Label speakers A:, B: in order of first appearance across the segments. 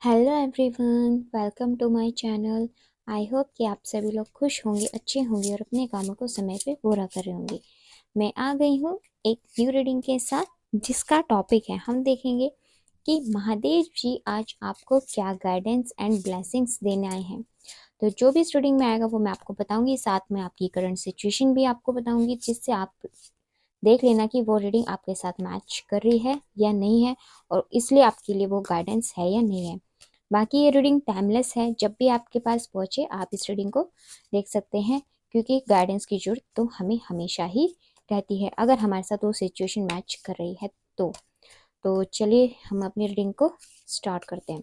A: Hello everyone, welcome to my channel. I hope कि आप सभी लोग खुश होंगे, अच्छे होंगे और अपने कामों को समय पे पूरा कर रहे होंगे। मैं आ गई हूँ एक न्यू रीडिंग के साथ, जिसका टॉपिक है हम देखेंगे कि महादेव जी आज आपको क्या गाइडेंस एंड ब्लेसिंग्स देने आए हैं। तो जो भी इस रीडिंग में आएगा वो मैं आपको बताऊंगी, साथ में आपकी करंट सिचुएशन भी आपको बताऊंगी, जिससे आप देख लेना कि वो रीडिंग आपके साथ मैच कर रही है या नहीं है, और इसलिए आपके लिए वो गाइडेंस है या नहीं है। बाकी ये रीडिंग टाइमलेस है, जब भी आपके पास पहुंचे आप इस रीडिंग को देख सकते हैं, क्योंकि गाइडेंस की जरूरत तो हमें हमेशा ही रहती है अगर हमारे साथ वो सिचुएशन मैच कर रही है तो चलिए हम अपनी रीडिंग को स्टार्ट करते हैं।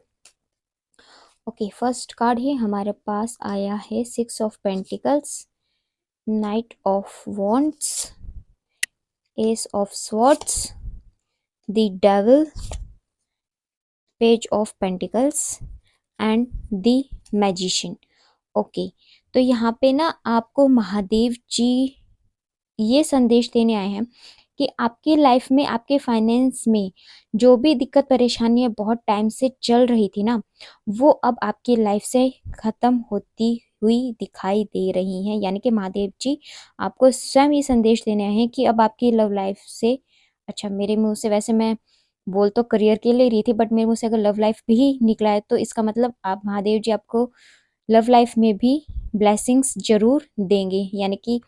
A: ओके, फर्स्ट कार्ड ही हमारे पास आया है 6 of pentacles, night of wands, S of swords, the devil, page of pentacles and the magician. Okay, तो यहाँ पे ना आपको महादेव जी ये संदेश देने आए हैं कि आपकी लाइफ में, आपके फाइनेंस में जो भी दिक्कत परेशानियां बहुत टाइम से चल रही थी ना, वो अब आपकी लाइफ से खत्म होती हुई दिखाई दे रही हैं। यानी कि महादेव जी आपको स्वयं ये संदेश देने आए हैं कि अब आपकी लव लाइफ से, अच्छा मेरे मुंह से वैसे मैं बोल तो करियर के लिए रही थी, बट मेरे मुंह से अगर लव लाइफ भी निकला है तो इसका मतलब आप महादेव जी आपको लव लाइफ में भी ब्लेसिंग्स जरूर देंगे। यानी कि,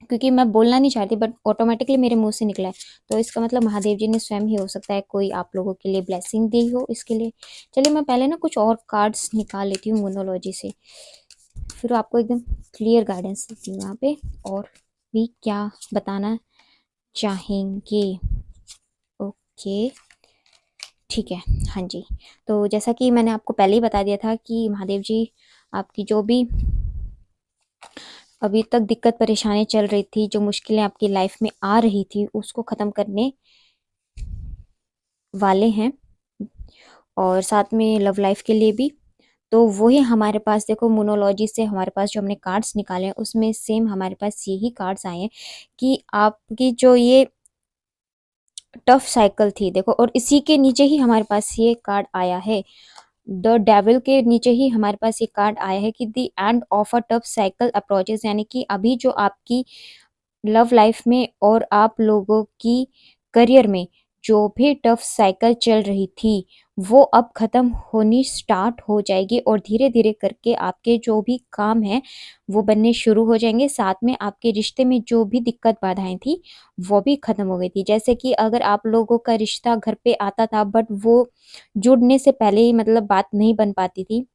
A: क्योंकि मैं बोलना नहीं चाहती बट ऑटोमेटिकली मेरे मुंह से निकला है, तो इसका मतलब महादेव जी ने स्वयं ही हो सकता है कोई आप लोगों के लिए ब्लेसिंग दी हो इसके लिए। चलिए मैं पहले ना कुछ और कार्ड्स निकाल लेती हूँ मोनोलॉजी से, फिर आपको एकदम क्लियर गाइडेंस देती हूँ यहाँ पे और भी क्या बताना चाहेंगे। ओके, ठीक है। हाँ जी, तो जैसा कि मैंने आपको पहले ही बता दिया था कि महादेव जी आपकी जो भी अभी तक दिक्कत परेशानी चल रही थी, जो मुश्किलें आपकी लाइफ में आ रही थी, उसको ख़त्म करने वाले हैं, और साथ में लव लाइफ के लिए भी। तो वही हमारे पास देखो, मोनोलॉजी से हमारे पास जो हमने कार्ड्स निकाले हैं उसमें सेम हमारे पास यही कार्ड्स आए हैं कि आपकी जो ये टफ साइकिल थी देखो, और इसी के नीचे ही हमारे पास ये कार्ड आया है, द डेविल के नीचे ही हमारे पास ये कार्ड आया है कि the end of a tough cycle approaches. यानी कि अभी जो आपकी लव लाइफ में और आप लोगों की करियर में जो भी टफ साइकिल चल रही थी, वो अब खत्म होनी स्टार्ट हो जाएगी, और धीरे धीरे करके आपके जो भी काम है वो बनने शुरू हो जाएंगे। साथ में आपके रिश्ते में जो भी दिक्कत बाधाएं थी वो भी खत्म हो गई थी। जैसे कि अगर आप लोगों का रिश्ता घर पे आता था बट वो जुड़ने से पहले ही मतलब बात नहीं बन पाती थी,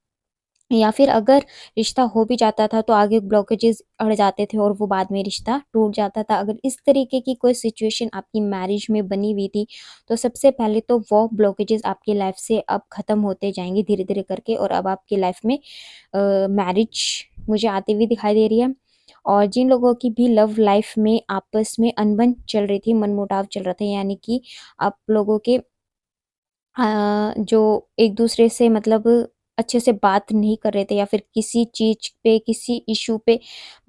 A: या फिर अगर रिश्ता हो भी जाता था तो आगे ब्लॉकेजेस अड़ जाते थे और वो बाद में रिश्ता टूट जाता था। अगर इस तरीके की कोई सिचुएशन आपकी मैरिज में बनी हुई थी, तो सबसे पहले तो वो ब्लॉकेजेस आपकी लाइफ से अब खत्म होते जाएंगे धीरे धीरे करके, और अब आपकी लाइफ में मैरिज मुझे आती हुई दिखाई दे रही है। और जिन लोगों की भी लव लाइफ में आपस में अनबन चल रही थी, मनमुटाव चल रहा था, यानी कि आप लोगों के जो एक दूसरे से मतलब अच्छे से बात नहीं कर रहे थे, या फिर किसी चीज पे, किसी इशू पे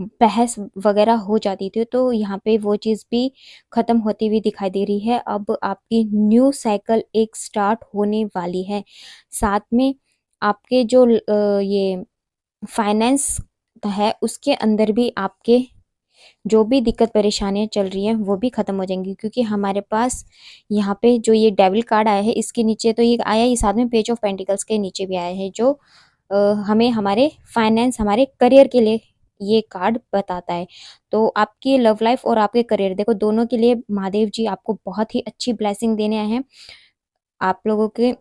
A: बहस वगैरह हो जाती थी, तो यहाँ पे वो चीज़ भी खत्म होती हुई दिखाई दे रही है। अब आपकी न्यू साइकिल एक स्टार्ट होने वाली है। साथ में आपके जो ये फाइनेंस है उसके अंदर भी आपके जो भी दिक्कत परेशानियां चल रही हैं वो भी खत्म हो जाएंगी, क्योंकि हमारे पास यहाँ पे जो ये डेविल कार्ड आया है इसके नीचे तो ये आया ही, साथ में पेज ऑफ पेंटिकल्स के नीचे भी आया है, जो हमें हमारे फाइनेंस, हमारे करियर के लिए ये कार्ड बताता है। तो आपकी लव लाइफ और आपके करियर, देखो दोनों के लिए महादेव जी आपको बहुत ही अच्छी ब्लेसिंग देने आए हैं। आप लोगों के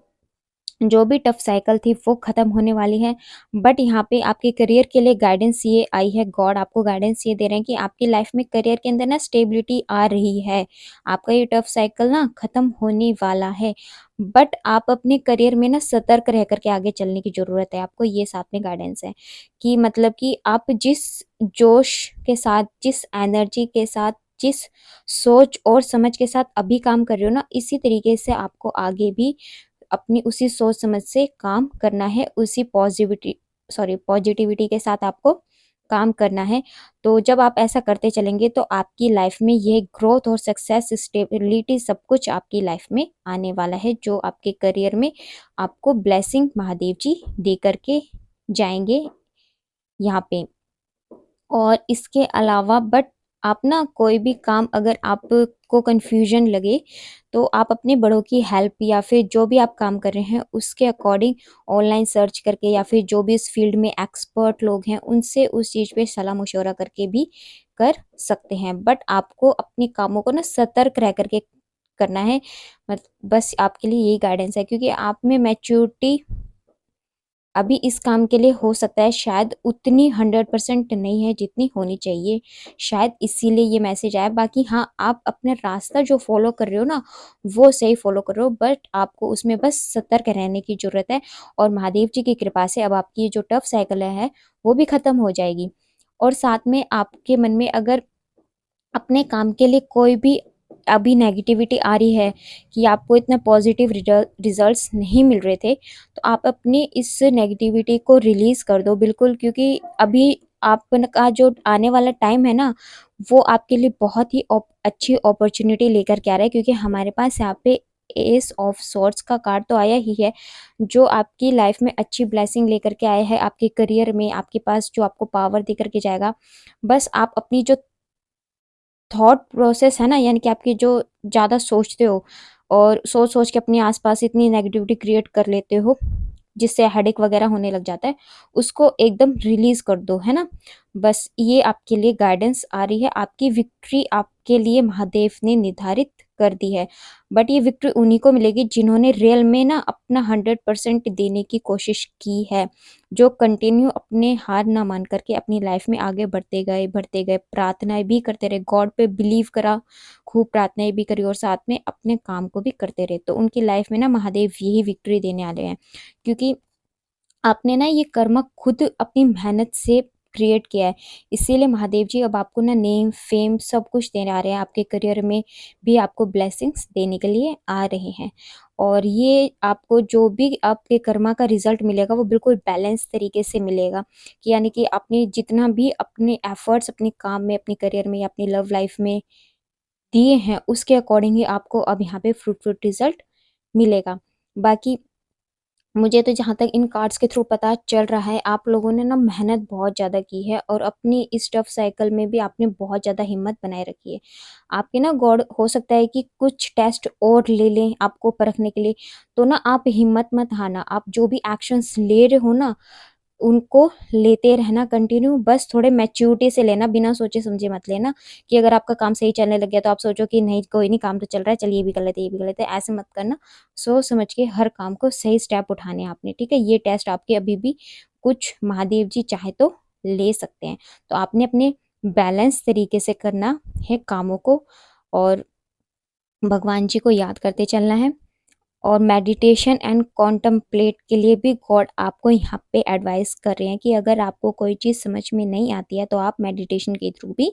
A: जो भी टफ साइकिल थी वो खत्म होने वाली है। बट यहाँ पे आपके करियर के लिए गाइडेंस ये आई है, गॉड आपको गाइडेंस ये दे रहे हैं कि आपकी लाइफ में करियर के अंदर ना स्टेबिलिटी आ रही है। आपका ये टफ साइकिल ना खत्म होने वाला है, बट आप अपने करियर में ना सतर्क रह करके आगे चलने की जरूरत है। आपको ये साथ में गाइडेंस है कि मतलब कि आप जिस जोश के साथ, जिस एनर्जी के साथ, जिस सोच और समझ के साथ अभी काम कर रहे हो ना, इसी तरीके से आपको आगे भी अपनी उसी सोच समझ से काम करना है, उसी पॉजिटिविटी के साथ आपको काम करना है। तो जब आप ऐसा करते चलेंगे तो आपकी लाइफ में ये ग्रोथ और सक्सेस, स्टेबिलिटी सब कुछ आपकी लाइफ में आने वाला है, जो आपके करियर में आपको ब्लेसिंग महादेव जी दे करके जाएंगे यहाँ पे। और इसके अलावा बट आप ना कोई भी काम अगर आपको कंफ्यूजन लगे तो आप अपने बड़ों की हेल्प या फिर जो भी आप काम कर रहे हैं उसके अकॉर्डिंग ऑनलाइन सर्च करके या फिर जो भी इस फील्ड में एक्सपर्ट लोग हैं उनसे उस चीज़ पे सलाह मशवरा करके भी कर सकते हैं। बट आपको अपने कामों को ना सतर्क रह करके करना है। मत बस आपके लिए यही गाइडेंस है, क्योंकि आप में मैच्योरिटी अभी इस काम के लिए हो सकता है शायद उतनी 100% नहीं है जितनी होनी चाहिए, शायद इसीलिए ये मैसेज आया। बाकी हाँ, आप अपना रास्ता जो फॉलो कर रहे हो ना वो सही फॉलो कर रहे हो, बट आपको उसमें बस सतर्क रहने की जरूरत है। और महादेव जी की कृपा से अब आपकी ये जो टफ साइकिल है वो भी खत्म हो जाएगी। और साथ में आपके मन में अगर अपने काम के लिए कोई भी अभी नेगेटिविटी आ रही है कि आपको इतना पॉजिटिव रिजल्ट्स नहीं मिल रहे थे, तो आप अपनी इस नेगेटिविटी को रिलीज कर दो बिल्कुल, क्योंकि अभी आपका जो आने वाला टाइम है ना वो आपके लिए बहुत ही अच्छी अपॉर्चुनिटी लेकर के आ रहा है, क्योंकि हमारे पास यहाँ पे एस ऑफ सॉर्ट्स का कार्ड तो आया ही है, जो आपकी लाइफ में अच्छी ब्लेसिंग लेकर के आया है, आपके करियर में आपके पास जो आपको पावर दे करके जाएगा। बस आप अपनी जो थॉट प्रोसेस है ना, यानी कि आपकी जो ज़्यादा सोचते हो और सोच सोच के अपने आसपास इतनी नेगेटिविटी क्रिएट कर लेते हो जिससे हेडेक वगैरह होने लग जाता है, उसको एकदम रिलीज कर दो, है ना। बस ये आपके लिए गाइडेंस आ रही है, आपकी विक्ट्री आपके लिए महादेव ने निर्धारित कर दी है। बट ये विक्ट्री उन्हीं को मिलेगी जिन्होंने रियल में ना अपना 100% देने की कोशिश की है, जो कंटिन्यू अपने हार ना मान करके अपनी लाइफ में आगे बढ़ते गए, प्रार्थनाएं भी करते रहे, गॉड पे बिलीव करा, खूब प्रार्थनाएं भी करी और साथ में अपने काम को भी करते रहे, तो उनकी लाइफ में ना महादेव यही विक्ट्री देने वाले हैं। क्योंकि आपने ना ये कर्म खुद अपनी मेहनत से क्रिएट किया है, इसीलिए महादेव जी अब आपको ना नेम फेम सब कुछ देने आ रहे हैं, आपके करियर में भी आपको ब्लेसिंग्स देने के लिए आ रहे हैं। और ये आपको जो भी आपके कर्मा का रिजल्ट मिलेगा वो बिल्कुल बैलेंस तरीके से मिलेगा, कि यानी कि आपने जितना भी अपने एफर्ट्स अपने काम में, अपने करियर में या अपनी लव लाइफ में दिए हैं उसके अकॉर्डिंग ही आपको अब यहाँ पे फ्रूटफुल रिजल्ट मिलेगा। बाकी मुझे तो जहाँ तक इन कार्ड्स के थ्रू पता चल रहा है आप लोगों ने ना मेहनत बहुत ज़्यादा की है और अपनी इस टफ साइकिल में भी आपने बहुत ज़्यादा हिम्मत बनाए रखी है। आपके ना गॉड हो सकता है कि कुछ टेस्ट और ले लें आपको परखने के लिए, तो ना आप हिम्मत मत हारना, आप जो भी एक्शंस ले रहे हो ना उनको लेते रहना कंटिन्यू, बस थोड़े मैच्योरिटी से लेना, बिना सोचे समझे मत लेना कि अगर आपका काम सही चलने लग गया तो आप सोचो कि नहीं कोई नहीं काम तो चल रहा है, चलिए ये भी कर लेते ये भी कर लेते, ऐसे मत करना। सोच समझ के हर काम को सही स्टेप उठाने हैं आपने, ठीक है। ये टेस्ट आपके अभी भी कुछ महादेव जी चाहे तो ले सकते हैं, तो आपने अपने बैलेंस तरीके से करना है कामों को और भगवान जी को याद करते चलना है। और मेडिटेशन एंड कॉन्टम्पलेट के लिए भी गॉड आपको यहाँ पे एडवाइस कर रहे हैं कि अगर आपको कोई चीज़ समझ में नहीं आती है तो आप मेडिटेशन के थ्रू भी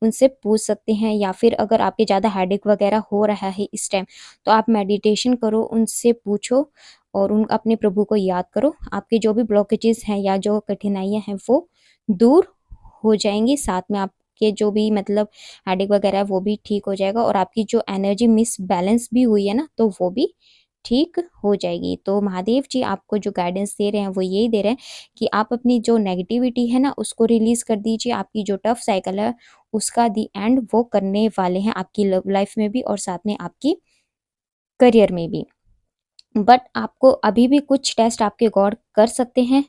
A: उनसे पूछ सकते हैं, या फिर अगर आपके ज़्यादा हेडेक वगैरह हो रहा है इस टाइम तो आप मेडिटेशन करो, उनसे पूछो और उन अपने प्रभु को याद करो, आपकी जो भी ब्लॉकेजेस हैं या जो कठिनाइयाँ हैं वो दूर हो जाएंगी, साथ में आपके जो भी मतलब हेडेक वगैरह है वो भी ठीक हो जाएगा और आपकी जो एनर्जी मिस बैलेंस भी हुई है ना तो वो भी ठीक हो जाएगी। तो महादेव जी आपको जो गाइडेंस दे रहे हैं वो यही दे रहे हैं कि आप अपनी जो नेगेटिविटी है ना उसको रिलीज कर दीजिए, आपकी जो टफ साइकिल है उसका दी एंड वो करने वाले हैं आपकी लव लाइफ में भी और साथ में आपकी करियर में भी। बट आपको अभी भी कुछ टेस्ट आपके गॉड कर सकते हैं,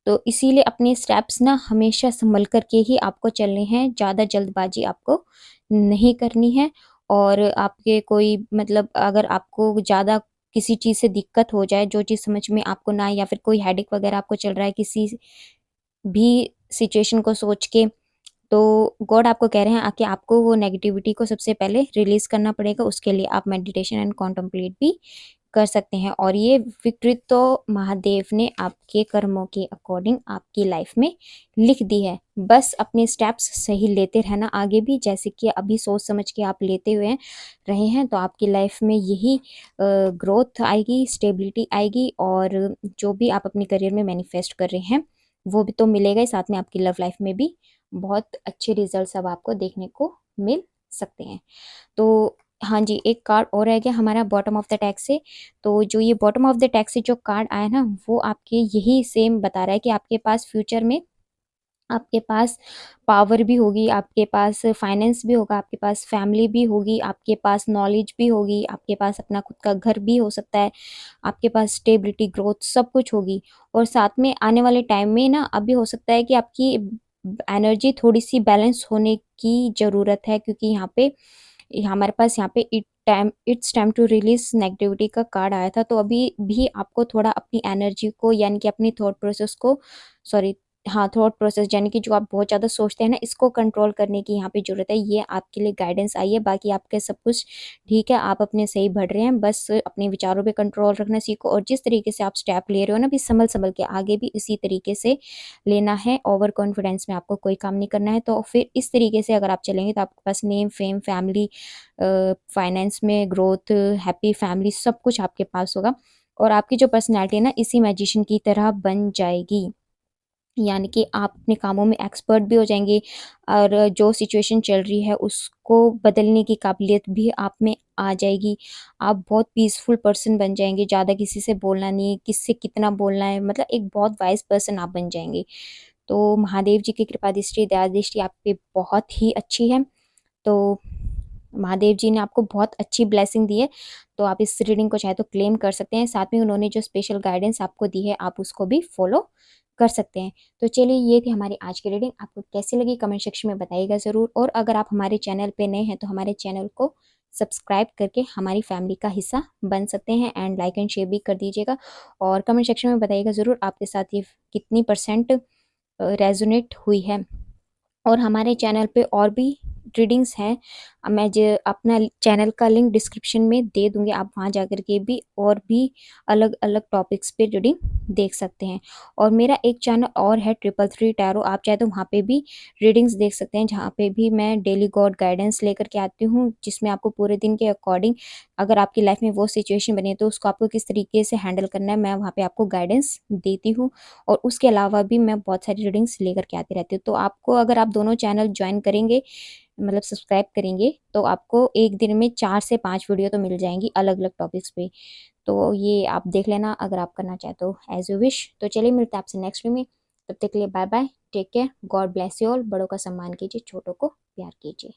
A: तो इसीलिए अपने स्टेप्स ना हमेशा संभल करके ही आपको चलने हैं, ज़्यादा जल्दबाजी आपको नहीं करनी है। और आपके कोई मतलब अगर आपको ज़्यादा किसी चीज़ से दिक्कत हो जाए, जो चीज़ समझ में आपको ना आए या फिर कोई हेडेक वगैरह आपको चल रहा है किसी भी सिचुएशन को सोच के, तो गॉड आपको कह रहे हैं कि आपको वो नेगेटिविटी को सबसे पहले रिलीज करना पड़ेगा, उसके लिए आप मेडिटेशन एंड कॉन्टम्पलेट भी कर सकते हैं। और ये विकृत तो महादेव ने आपके कर्मों के अकॉर्डिंग आपकी लाइफ में लिख दी है, बस अपने स्टेप्स सही लेते रहना आगे भी, जैसे कि अभी सोच समझ के आप लेते हुए रहे हैं तो आपकी लाइफ में यही ग्रोथ आएगी, स्टेबिलिटी आएगी और जो भी आप अपने करियर में मैनिफेस्ट कर रहे हैं वो भी तो मिलेगा ही, साथ में आपकी लव लाइफ में भी बहुत अच्छे रिजल्ट्स अब आपको देखने को मिल सकते हैं। तो हाँ जी, एक कार्ड और रह गया हमारा बॉटम ऑफ द टैग से। तो जो ये बॉटम ऑफ द टैग से जो कार्ड आया ना, वो आपके यही सेम बता रहा है कि आपके पास फ्यूचर में आपके पास पावर भी होगी, आपके पास फाइनेंस भी होगा, आपके पास फैमिली भी होगी, आपके पास नॉलेज भी होगी, आपके पास अपना खुद का घर भी हो सकता है, आपके पास स्टेबिलिटी, ग्रोथ सब कुछ होगी। और साथ में आने वाले टाइम में ना अभी हो सकता है कि आपकी एनर्जी थोड़ी सी बैलेंस होने की ज़रूरत है, क्योंकि यहाँ पे हमारे पास यहाँ पे it's time to release negativity का कार्ड आया था। तो अभी भी आपको थोड़ा अपनी एनर्जी को, यानी कि अपनी थॉट प्रोसेस को, सॉरी, हाँ, थॉट प्रोसेस यानी कि जो आप बहुत ज़्यादा सोचते हैं ना, इसको कंट्रोल करने की यहाँ पे ज़रूरत है। ये आपके लिए गाइडेंस आई है, बाकी आपके सब कुछ ठीक है, आप अपने सही बढ़ रहे हैं। बस अपने विचारों पे कंट्रोल रखना सीखो, और जिस तरीके से आप स्टेप ले रहे हो ना, भी संभल संभल के आगे भी इसी तरीके से लेना है। ओवर कॉन्फिडेंस में आपको कोई काम नहीं करना है। तो फिर इस तरीके से अगर आप चलेंगे तो आपके पास नेम, फेम, फैमिली, फाइनेंस में ग्रोथ, हैप्पी फैमिली सब कुछ आपके पास होगा। और आपकी जो पर्सनैलिटी है ना, इसी मैजिशियन की तरह बन जाएगी, यानी कि आप अपने कामों में एक्सपर्ट भी हो जाएंगे, और जो सिचुएशन चल रही है उसको बदलने की काबिलियत भी आप में आ जाएगी। आप बहुत पीसफुल पर्सन बन जाएंगे, ज़्यादा किसी से बोलना नहीं, किससे कितना बोलना है, मतलब एक बहुत वाइज पर्सन आप बन जाएंगे। तो महादेव जी की कृपा दृष्टि, दया दृष्टि आप पे बहुत ही अच्छी है। तो महादेव जी ने आपको बहुत अच्छी ब्लेसिंग दी है। तो आप इस रीडिंग को चाहे तो क्लेम कर सकते हैं। साथ में उन्होंने जो स्पेशल गाइडेंस आपको दी है, आप उसको भी फॉलो कर सकते हैं। तो चलिए, ये थी हमारी आज की रीडिंग। आपको कैसी लगी कमेंट सेक्शन में बताइएगा ज़रूर। और अगर आप हमारे चैनल पे नए हैं तो हमारे चैनल को सब्सक्राइब करके हमारी फैमिली का हिस्सा बन सकते हैं, एंड लाइक एंड शेयर भी कर दीजिएगा। और कमेंट सेक्शन में बताइएगा ज़रूर आपके साथ ये कितनी परसेंट रेजोनेट हुई है। और हमारे चैनल पे और भी रीडिंग्स हैं, मैं जो अपना चैनल का लिंक डिस्क्रिप्शन में दे दूंगी, आप वहाँ जाकर के भी और भी अलग अलग टॉपिक्स पे रीडिंग देख सकते हैं। और मेरा एक चैनल और है, 333 टैरो, आप चाहे तो वहाँ पे भी रीडिंग्स देख सकते हैं, जहाँ पे भी मैं डेली गॉड गाइडेंस लेकर के आती हूँ, जिसमें आपको पूरे दिन के अकॉर्डिंग, अगर आपकी लाइफ में वो सिचुएशन बनी है तो उसको आपको किस तरीके से हैंडल करना है, मैं वहाँ पे आपको गाइडेंस देती हूँ। और उसके अलावा भी मैं बहुत सारी रीडिंग्स लेकर के आती रहती हूँ। तो आपको, अगर आप दोनों चैनल ज्वाइन करेंगे, मतलब सब्सक्राइब करेंगे, तो आपको एक दिन में 4 से 5 वीडियो तो मिल जाएंगी अलग अलग टॉपिक्स पे। तो ये आप देख लेना अगर आप करना चाहे तो, एज यू विश। तो चलिए, मिलते हैं आपसे नेक्स्ट वीडियो में। तब तक के लिए bye bye, take care, God bless you all. बड़ों का सम्मान कीजिए, छोटों को प्यार कीजिए।